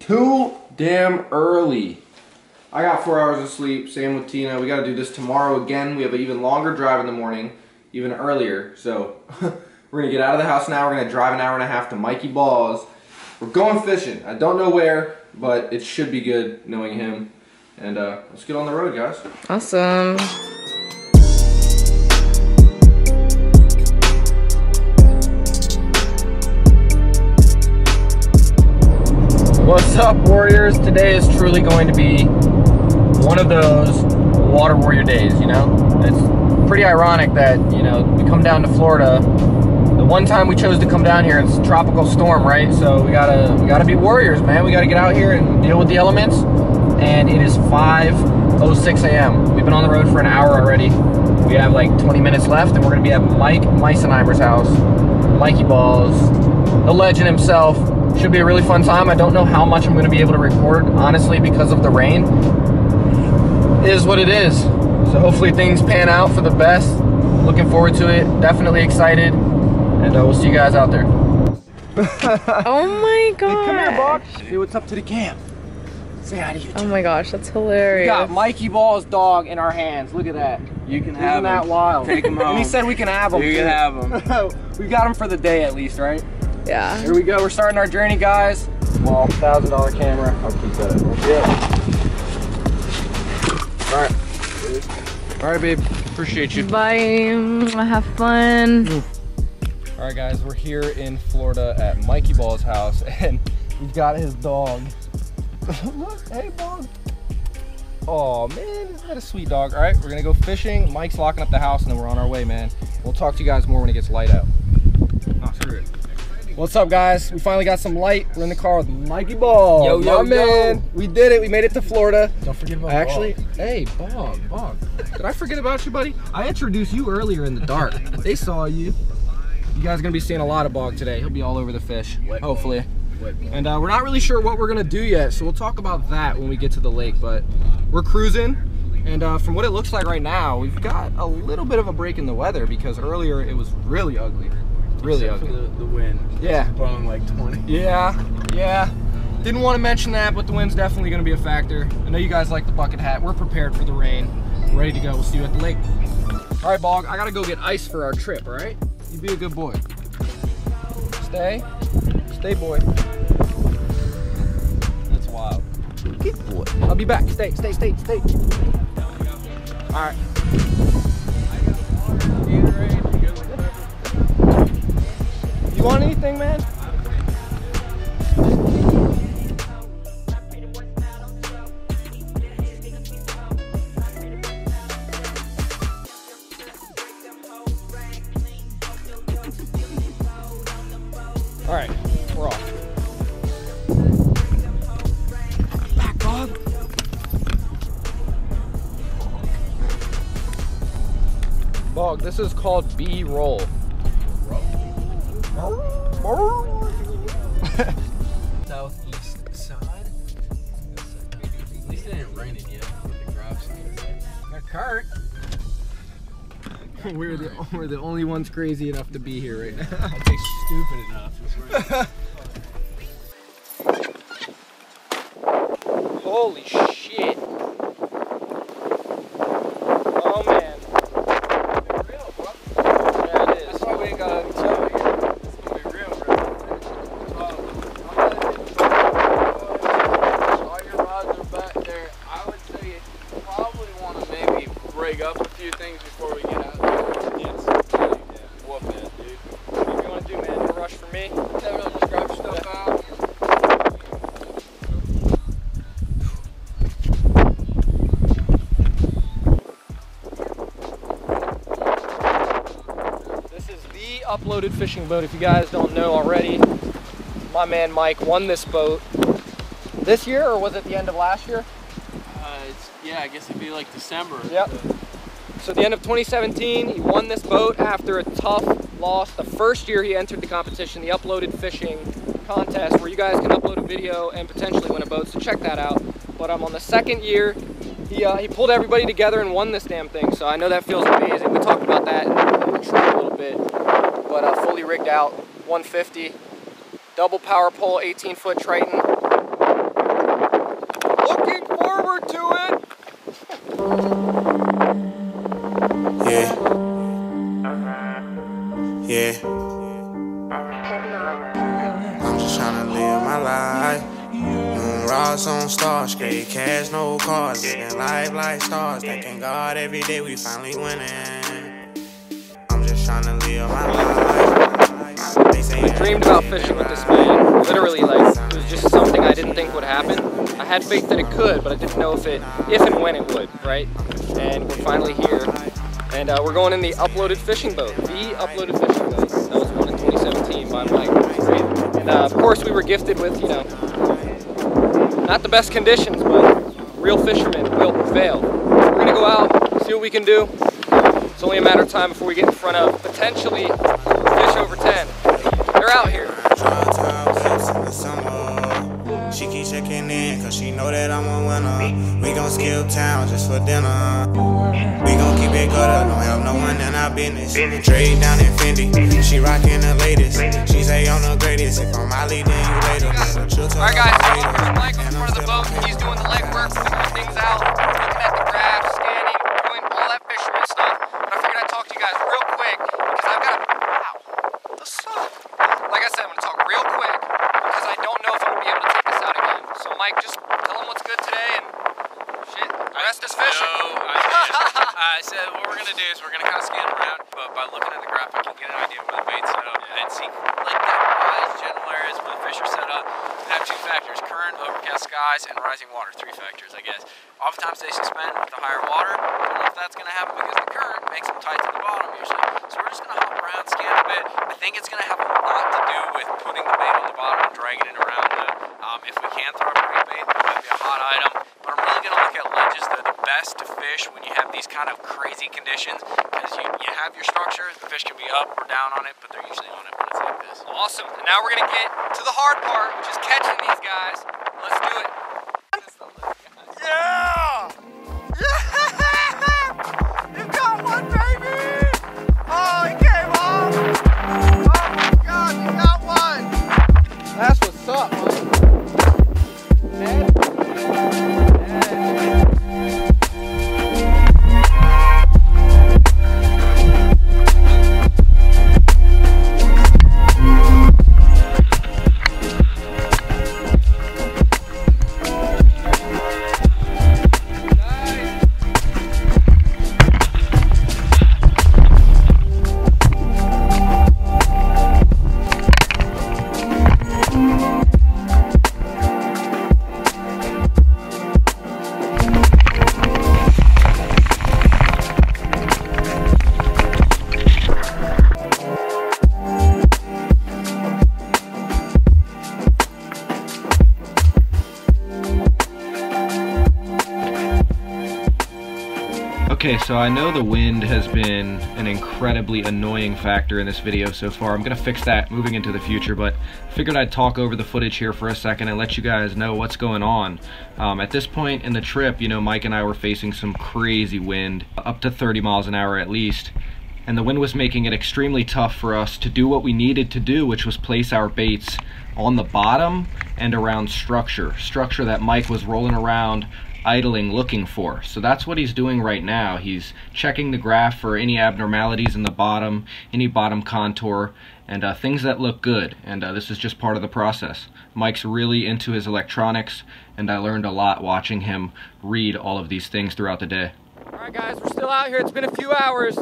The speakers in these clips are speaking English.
too damn early. I got 4 hours of sleep, same with Tina. We gotta do this tomorrow again. We have an even longer drive in the morning, even earlier. So we're gonna get out of the house now. We're gonna drive an hour and a half to Mikeybalzz. We're going fishing. I don't know where, but it should be good knowing him. And let's get on the road, guys. Awesome. What's up, warriors? Today is truly going to be one of those water warrior days, you know? It's pretty ironic that, you know, we come down to Florida. The one time we chose to come down here, it's a tropical storm, right? So we gotta be warriors, man. We gotta get out here and deal with the elements. And it is 5:06 a.m. We've been on the road for an hour already. We have like 20 minutes left, and we're gonna be at Mike Meisenheimer's house, Mikeybalzz, the legend himself. Should be a really fun time. I don't know how much I'm going to be able to record, honestly, because of the rain. It is what it is. So hopefully things pan out for the best. Looking forward to it. Definitely excited. And we'll see you guys out there. Oh my gosh. Hey, come here, Bob. Say what's up to the camp. Say hi to you. Oh my gosh, that's hilarious. We got Mikeybalzz dog in our hands. Look at that. You can have him. Isn't that wild? Take him home. And he said we can have him. You can have him. We got him for the day at least, right? Yeah. Here we go. We're starting our journey, guys. Well, $1,000 camera. I'll keep that. Yeah. All right, babe. Appreciate you. Bye. Have fun. All right, guys. We're here in Florida at Mikeybalz's house, and he's got his dog. Look, hey, dog. Oh man, isn't that a sweet dog? All right, we're gonna go fishing. Mike's locking up the house, and then we're on our way, man. We'll talk to you guys more when it gets light out. Oh, screw it. What's up, guys? We finally got some light. We're in the car with Mikeybalzz. Yo, man. We did it. We made it to Florida. Don't forget about Hey, Bog. Did I forget about you, buddy? I introduced you earlier in the dark. They saw you. You guys are gonna be seeing a lot of Bog today. He'll be all over the fish, hopefully. And we're not really sure what we're gonna do yet, so we'll talk about that when we get to the lake. But we're cruising, and from what it looks like right now, we've got a little bit of a break in the weather because earlier it was really ugly. Really ugly. The wind. Yeah. It's blowing like 20. Yeah. Didn't want to mention that, but the wind's definitely going to be a factor. I know you guys like the bucket hat. We're prepared for the rain. We're ready to go. We'll see you at the lake. All right, Bog. I got to go get ice for our trip, all right? You be a good boy. Stay, boy. That's wild. Good boy. I'll be back. Stay. All right. You want anything, man? All right, we're off. Back, Bob. Bog, this is called B-roll. Southeast side. At least it ain't raining yet with the grass. Got a cart. We're the only ones crazy enough to be here right now. I'd say stupid enough. Holy shit. Oh man. Yeah, it is. That's why we ain't got each other here. It's gonna be real, bro. All your rods are back there. I would say you probably want to maybe break up a few things before we get out there. Yes. Yeah. Whoop it, dude. What do you want to do, man? No rush for me? Yeah, we'll just grab your stuff out. Uploaded fishing boat. If you guys don't know already, my man Mike won this boat this year, or was it the end of last year? Yeah, I guess it'd be like December. Yep. So the end of 2017, he won this boat after a tough loss. The first year he entered the competition, the uploaded fishing contest, where you guys can upload a video and potentially win a boat, so check that out. But on the second year, he pulled everybody together and won this damn thing, so I know that feels amazing. We talked about that in the trip a little bit, but fully rigged out, 150, double power pole, 18-foot Triton. Stars on stars, straight cash, no cars. Living life like stars, thanking God every day we finally winning. I'm just trying to live my life. I dreamed about fishing with this man. Literally, like, it was just something I didn't think would happen. I had faith that it could, but I didn't know if and when it would, right? And we're finally here. And we're going in the uploaded fishing boat. The uploaded fishing boat. That was one in 2017 by Mike. And of course we were gifted with, you know, not the best conditions, but real fishermen will prevail. We're gonna go out, see what we can do. It's only a matter of time before we get in front of potentially fish over 10. They're out here. She keep checking in cause she know that I'm a winner. We gon' skip town just for dinner. We gon' keep it good up, don't help no one in our business. Trade down in Fendi, she rockin' the latest. She say I'm the greatest, if I'm Molly then you later. Alright guys, so I'm here with Mike in front of the boat. He's doing the legwork, figuring things out, looking at the graphs, scanning, doing all that fisherman stuff. But I figured I'd talk to you guys real quick because I've got a... Wow, what the suck? Like I said, I'm gonna talk real quick because I don't know if I'm gonna be able to take this out again. So Mike, just tell them what's good today and shit, the rest is fishing. I said what we're gonna do is we're gonna kind of scan around, but by looking at the graph, I can get an idea of where the bait's set up and see like that general areas where the fish are set up. They have two factors: current, overcast skies, and rising water. Three factors, I guess. Oftentimes they suspend with the higher water. I don't know if that's gonna happen because the current makes them tight to the bottom usually. So we're just gonna hop around, scan a bit. I think it's gonna have a lot to do with putting the bait on the bottom and dragging it around. If we can throw a great bait, that might be a hot item. But I'm really gonna look at ledges. They're the best to fish when you have these kind of crazy conditions because you have your structure. The fish can be up or down on it, but they're usually on it when it's like this. Awesome. And now we're gonna get to the hard part, which is catching these guys. Let's do it. Yeah! You got one, baby! Oh, he came off! Oh my God, you got one! That's what's up, man. Okay, so I know the wind has been an incredibly annoying factor in this video so far. I'm gonna fix that moving into the future, but figured I'd talk over the footage here for a second and let you guys know what's going on. At this point in the trip, you know, Mike and I were facing some crazy wind, up to 30 miles an hour at least. And the wind was making it extremely tough for us to do what we needed to do, which was place our baits on the bottom and around structure that Mike was rolling around idling looking for. So that's what he's doing right now. He's checking the graph for any abnormalities in the bottom, any bottom contour, and things that look good. And this is just part of the process. Mike's really into his electronics, and I learned a lot watching him read all of these things throughout the day. Alright guys, we're still out here. It's been a few hours.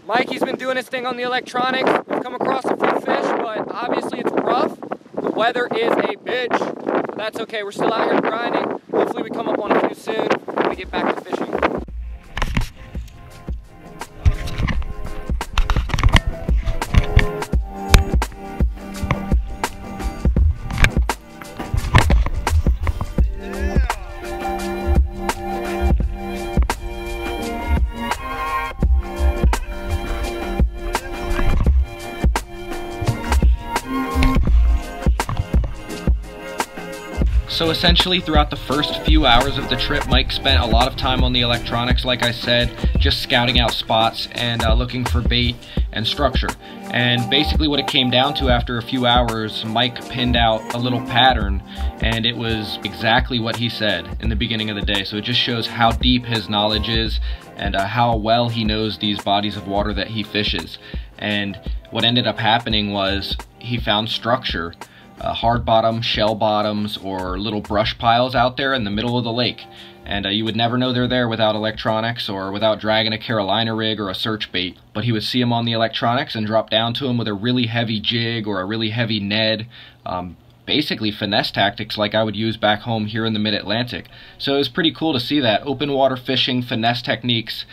Mikey's been doing his thing on the electronics. We've come across a few fish, but obviously it's rough. The weather is a bitch, but that's okay. We're still out here grinding. Hopefully we come up on a few soon when we get back to fishing. So essentially throughout the first few hours of the trip, Mike spent a lot of time on the electronics, like I said, just scouting out spots and looking for bait and structure. And basically what it came down to after a few hours, Mike pinned out a little pattern, and it was exactly what he said in the beginning of the day. So it just shows how deep his knowledge is and how well he knows these bodies of water that he fishes. And what ended up happening was he found structure hard bottom, shell bottoms, or little brush piles out there in the middle of the lake. And you would never know they're there without electronics or without dragging a Carolina rig or a search bait. But he would see them on the electronics and drop down to them with a really heavy jig or a really heavy Ned. Basically finesse tactics like I would use back home here in the mid-Atlantic. So it was pretty cool to see that open water fishing finesse techniques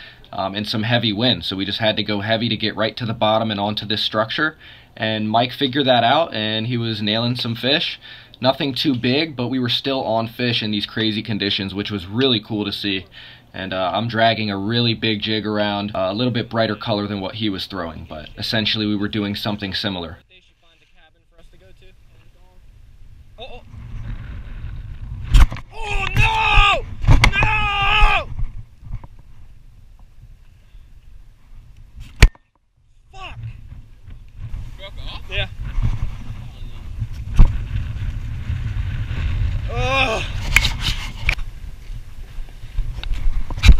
in some heavy wind. So we just had to go heavy to get right to the bottom and onto this structure. And Mike figured that out, and he was nailing some fish. Nothing too big, but we were still on fish in these crazy conditions, which was really cool to see. And I'm dragging a really big jig around, a little bit brighter color than what he was throwing, but essentially we were doing something similar. Oh no! No! Fuck! Broke off? Yeah. Oh.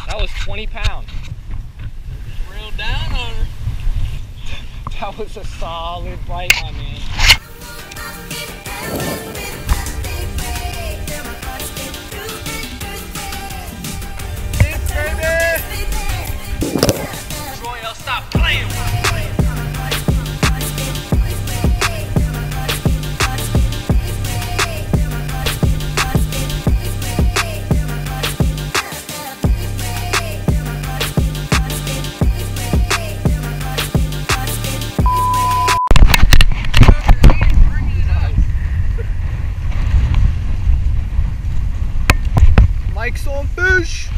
That was 20 pounds. Reeled down on her. That was a solid bite, my man. Stop playing. Mike's on fish.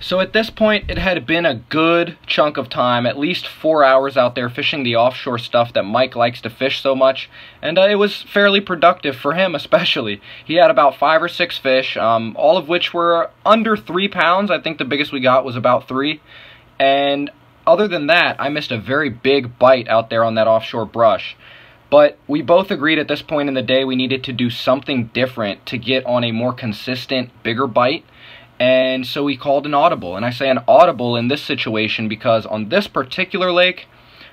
So at this point, it had been a good chunk of time, at least 4 hours out there fishing the offshore stuff that Mike likes to fish so much, and it was fairly productive for him especially. He had about 5 or 6 fish, all of which were under 3 pounds. I think the biggest we got was about 3, and other than that, I missed a very big bite out there on that offshore brush. But we both agreed at this point in the day we needed to do something different to get on a more consistent, bigger bite. And so we called an audible, and I say an audible in this situation because on this particular lake,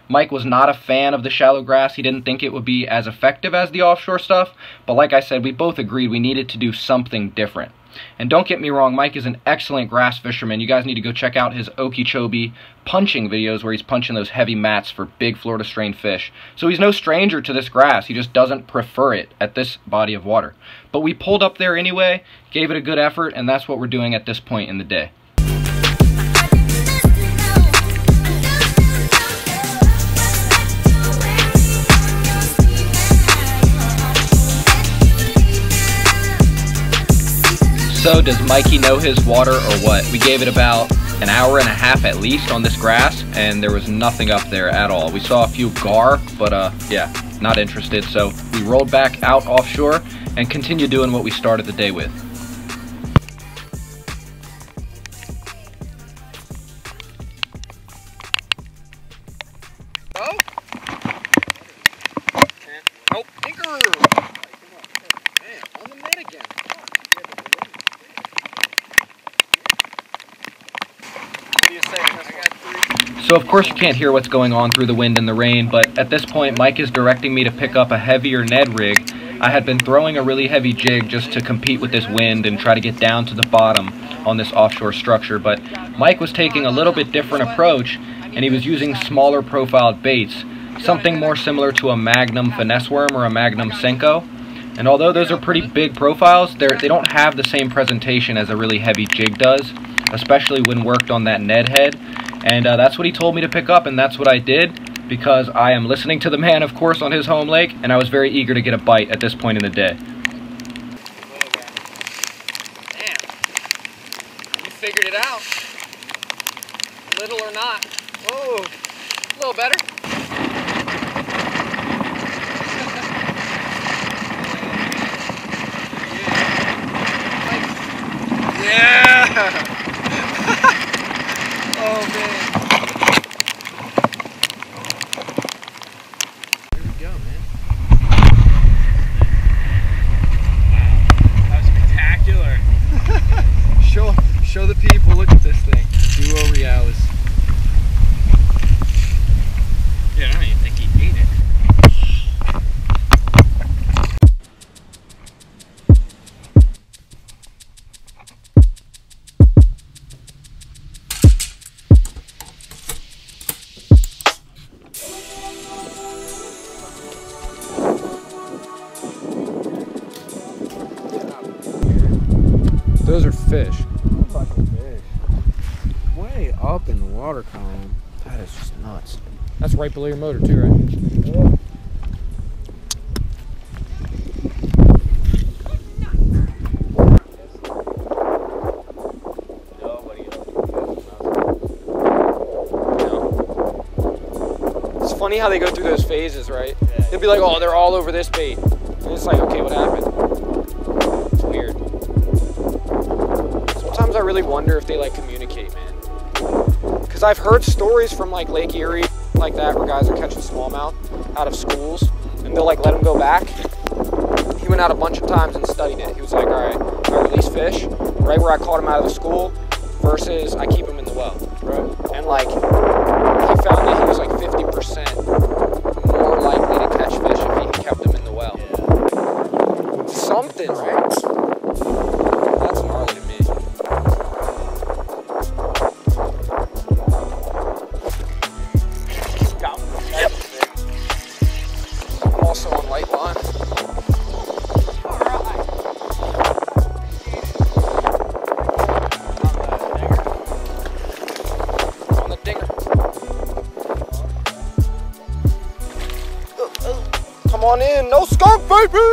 Mike was not a fan of the shallow grass. He didn't think it would be as effective as the offshore stuff, but like I said, we both agreed we needed to do something different. And don't get me wrong, Mike is an excellent grass fisherman. You guys need to go check out his Okeechobee punching videos where he's punching those heavy mats for big Florida strain fish. So he's no stranger to this grass. He just doesn't prefer it at this body of water. But we pulled up there anyway, gave it a good effort, and that's what we're doing at this point in the day. So does Mikey know his water or what? We gave it about an hour and a half at least on this grass, and there was nothing up there at all. We saw a few gar, but yeah, not interested. So we rolled back out offshore and continued doing what we started the day with. Oh! Nope, anchor! Man, on the net again. So of course you can't hear what's going on through the wind and the rain, but at this point Mike is directing me to pick up a heavier Ned rig. I had been throwing a really heavy jig just to compete with this wind and try to get down to the bottom on this offshore structure, but Mike was taking a little bit different approach, and he was using smaller profiled baits, something more similar to a Magnum finesse worm or a Magnum Senko. And although those are pretty big profiles, they don't have the same presentation as a really heavy jig does, especially when worked on that Ned head. And that's what he told me to pick up, and that's what I did, because I am listening to the man, of course, on his home lake, and I was very eager to get a bite at this point in the day. Damn. You figured it out. Little or not. Oh, a little better. Yeah! Oh man. Here we go, man. That was spectacular. Show fish. Fucking fish. Way up in the water column. That is just nuts. That's right below your motor too, right? Yeah. It's funny how they go through those phases, right? Yeah. They'll be like, oh, they're all over this bait. And it's like, okay, what happened? It's weird. Sometimes I really wonder if they like communicate, man. Because I've heard stories from like Lake Erie, like that, where guys are catching smallmouth out of schools, and they'll like let them go back. He went out a bunch of times and studied it. He was like, all right, I release fish right where I caught him out of the school versus I keep him in the well. Right. And like, he found that he was like 50% more likely to catch fish if he kept them in the well. Yeah. Something, right? That's gnarly to me. Also on light line. On the dinger. Come on in, no skunk, baby! You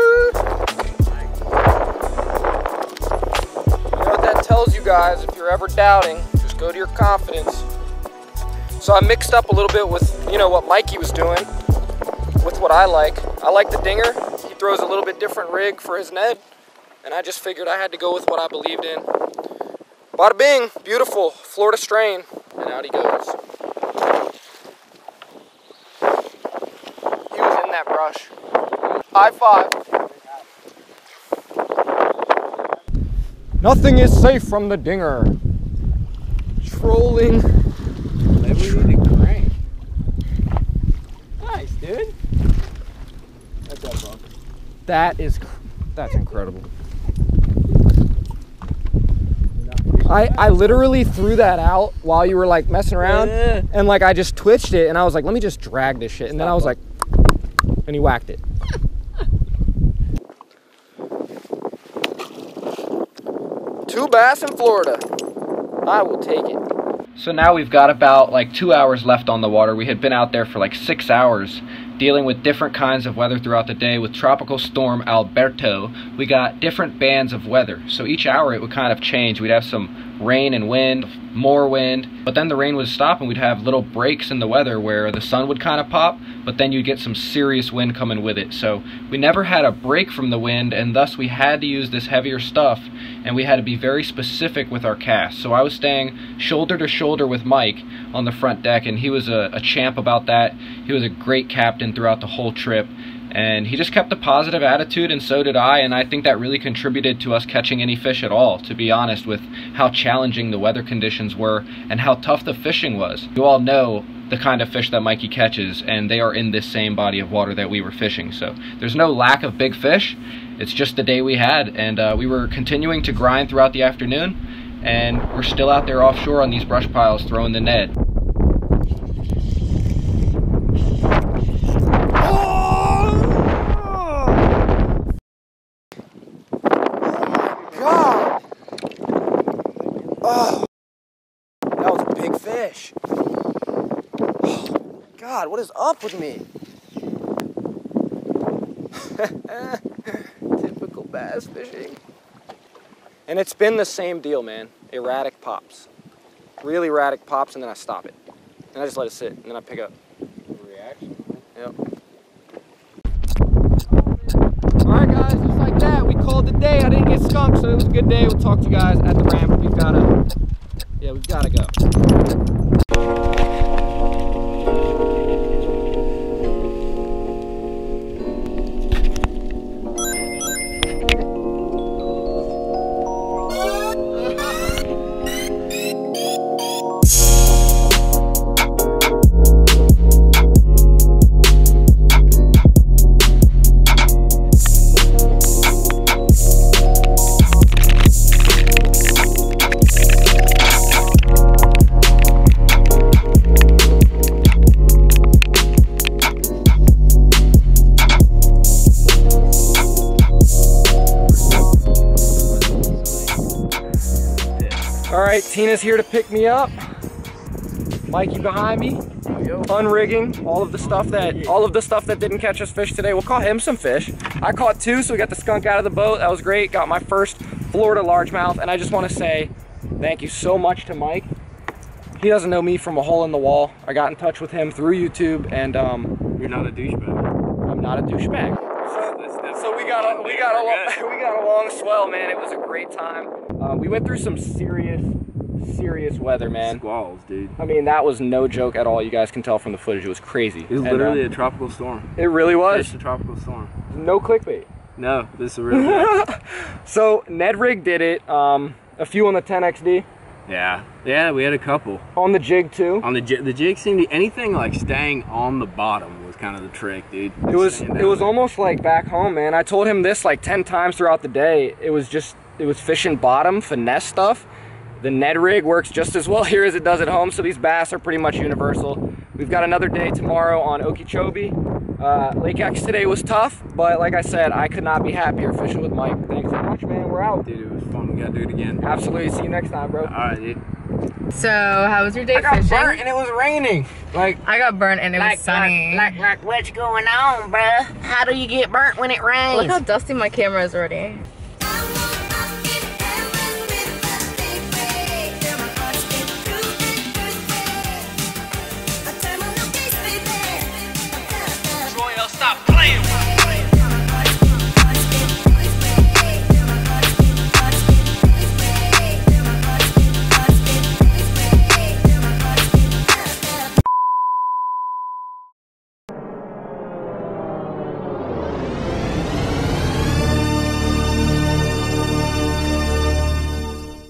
know what that tells you guys if you're ever doubting, just go to your confidence. So I mixed up a little bit with, you know, what Mikey was doing with what I like. I like the dinger. He throws a little bit different rig for his Ned, and I just figured I had to go with what I believed in. Bada bing, beautiful, Florida strain, and out he goes. He was in that brush. High five. Nothing is safe from the dinger. Trolling. Maybe we need to crank. Nice, dude. That's that bump. That's incredible. I literally threw that out while you were like messing around, and like I just twitched it, and I was like, let me just drag this shit, and then I was like, and he whacked it. 2 bass in Florida. I will take it. So now we've got about like 2 hours left on the water. We had been out there for like 6 hours dealing with different kinds of weather throughout the day. With Tropical Storm Alberto, we got different bands of weather. So each hour it would kind of change. We'd have some rain and wind, more wind, but then the rain would stop and we'd have little breaks in the weather where the sun would kind of pop, but then you'd get some serious wind coming with it. So we never had a break from the wind, and thus we had to use this heavier stuff, and we had to be very specific with our casts. So I was staying shoulder to shoulder with Mike on the front deck, and he was a champ about that. He was a great captain throughout the whole trip, and he just kept a positive attitude, and so did I, and I think that really contributed to us catching any fish at all, to be honest, with how challenging the weather conditions were and how tough the fishing was. You all know the kind of fish that Mikey catches, and they are in this same body of water that we were fishing, so there's no lack of big fish. It's just the day we had, and we were continuing to grind throughout the afternoon, and we're still out there offshore on these brush piles throwing the Ned. Oh, that was a big fish. Oh, God, what is up with me? Typical bass fishing. And it's been the same deal, man. Erratic pops. Really erratic pops, and then I stop it. And I just let it sit, and then I pick up. Reaction. Yep. Alright guys, just like that, we called the day. I didn't get skunked, so it was a good day. We'll talk to you guys at the ramp. We've gotta go. All right, Tina's here to pick me up. Mikey behind me, unrigging all of the stuff that didn't catch us fish today. We'll call him some fish. I caught 2, so we got the skunk out of the boat. That was great. Got my first Florida largemouth, and I just want to say thank you so much to Mike. He doesn't know me from a hole in the wall. I got in touch with him through YouTube, and you're not a douchebag. I'm not a douchebag. So we got a long swell, man. It was a great time. We went through some serious weather, man. Squalls, dude. I mean, that was no joke at all. You guys can tell from the footage. It was crazy. It was literally a tropical storm. It really was. It's a tropical storm. No clickbait. No, this is real. So Ned Rig did it. A few on the 10XD. Yeah, we had a couple. On the jig too. On the jig seemed to, anything like staying on the bottom was kind of the trick, dude. It was almost like back home, man. I told him this like 10 times throughout the day. It was fishing bottom finesse stuff. The Ned Rig works just as well here as it does at home, so these bass are pretty much universal. We've got another day tomorrow on Okeechobee. Lake X today was tough, but like I said, I could not be happier fishing with Mike. Thanks so much, man. We're out. Dude, it was fun. We gotta do it again. Absolutely. See you next time, bro. All right, dude. So, how was your day fishing? I got burnt and it was raining. I got burnt and it was sunny. Like what's going on, bruh? How do you get burnt when it rains? Look how dusty my camera is already.